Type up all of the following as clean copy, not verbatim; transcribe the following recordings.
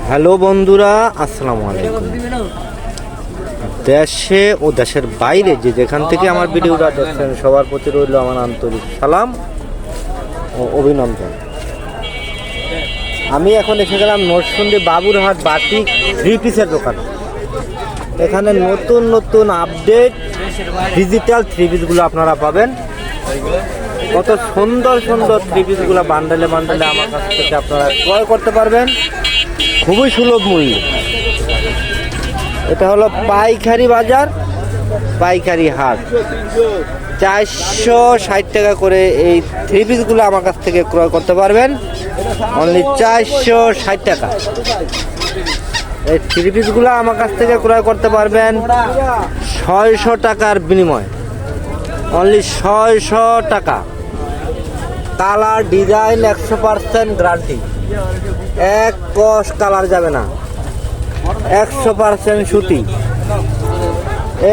Hello বন্ধুরা, আসসালামু আলাইকুম। দেশে ও দেশের বাইরে যে যেখান থেকে আমার ভিডিওটা দেখছেন সবার প্রতি রইল আমার আন্তরিক সালাম ও অভিনন্দন। আমি এখন এসে গেলাম নরসিংদী বাবুরহাট বাটিক 3 পিসের দোকান। এখানে নতুন নতুন আপডেট ডিজিটাল 3 পিসগুলো আপনারা পাবেন। কত সুন্দর সুন্দর 3 পিসগুলো বান্ডেলে বান্ডেলে আমার কাছ থেকে আপনারা ক্রয় করতে পারবেন খুবই সুলভ মূল্যে। এটা হলো পাইকারি বাজার, পাইকারি হাট। 460 টাকা করে এই 3 পিসগুলো আমার কাছ থেকে ক্রয় করতে পারবেন অনলি 460 টাকা। এই 3 পিসগুলো আমার কাছ থেকে ক্রয় করতে পারবেন 600 টাকার বিনিময়ে, অনলি 600 টাকা। কালার ডিজাইন 100% গ্যারান্টি, এক কস কালার যাবে না, 100% সুতি।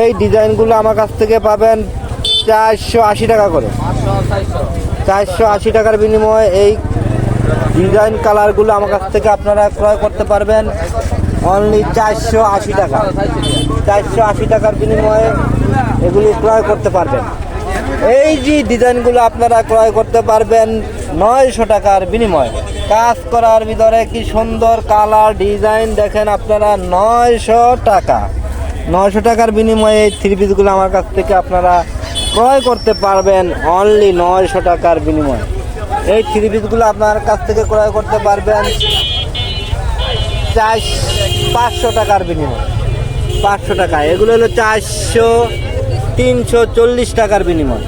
এই ডিজাইনগুলো আমার কাছ থেকে পাবেন 480 টাকা করে। 480 টাকার বিনিময়ে এই ডিজাইন কালারগুলো আমার কাছ থেকে আপনারা ক্রয় করতে পারবেন অনলি 480 টাকা। 480 টাকার বিনিময়ে এগুলি ক্রয় করতে পারবেন। এই যে ডিজাইনগুলো আপনারা ক্রয় করতে পারবেন 900 টাকার বিনিময়ে। কাজ করার ভিতরে কি সুন্দর কালার ডিজাইন দেখেন আপনারা, 900 টাকা। 900 টাকার বিনিময়ে এই 3 পিসগুলো আমার কাছ থেকে আপনারা ক্রয় করতে পারবেন অনলি 900 টাকার বিনিময়ে। এই 3 পিসগুলো আপনার কাছ থেকে ক্রয় করতে পারবেন 500 টাকার বিনিময়ে। 500 টাকা, এগুলো হলো 340 টাকার বিনিময়।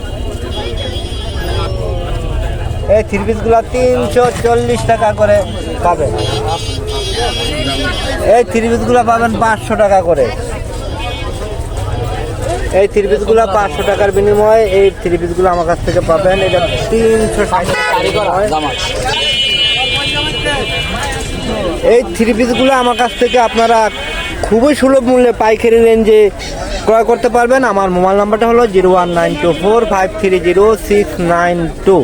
এই 3 পিসগুলো 340 টাকা করে পাবেন। এই 3 পিসগুলো পাবেন 500 টাকা করে। এই 3 পিসগুলো 500 টাকার বিনিময়ে এই 3 পিসগুলো আমার কাছ থেকে পাবেন এটা 360 টাকা। এই 3 পিসগুলো আমার কাছ থেকে আপনারা খুবই সুলভ মূল্যে পাইকারি রেঞ্জে ক্রয় করতে পারবেন। আমার মোবাইল নাম্বারটা হলো 01924530692।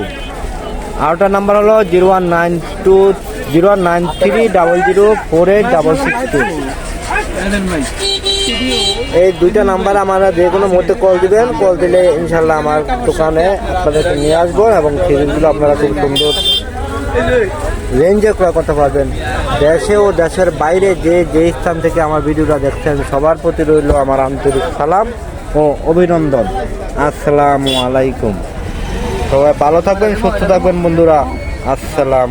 আরেকটা নাম্বার হলো 0120930048662। এই দুইটা নাম্বার আমরা যে কোনো মুহূর্তে কল দিবেন। কল দিলে ইনশাল্লাহ আমার দোকানে আপনাদেরকে নিয়ে আসবো এবং সিরিজগুলো আপনারা খুব সুন্দর রেঞ্জে ক্রয় করতে পারবেন। দেশে ও দেশের বাইরে যে স্থান থেকে আমার ভিডিওটা দেখছেন সবার প্রতি রইল আমার আন্তরিক সালাম ও অভিনন্দন। আসসালামু আলাইকুম। সবাই ভালো থাকবেন, সুস্থ থাকবেন বন্ধুরা। আসসালাম।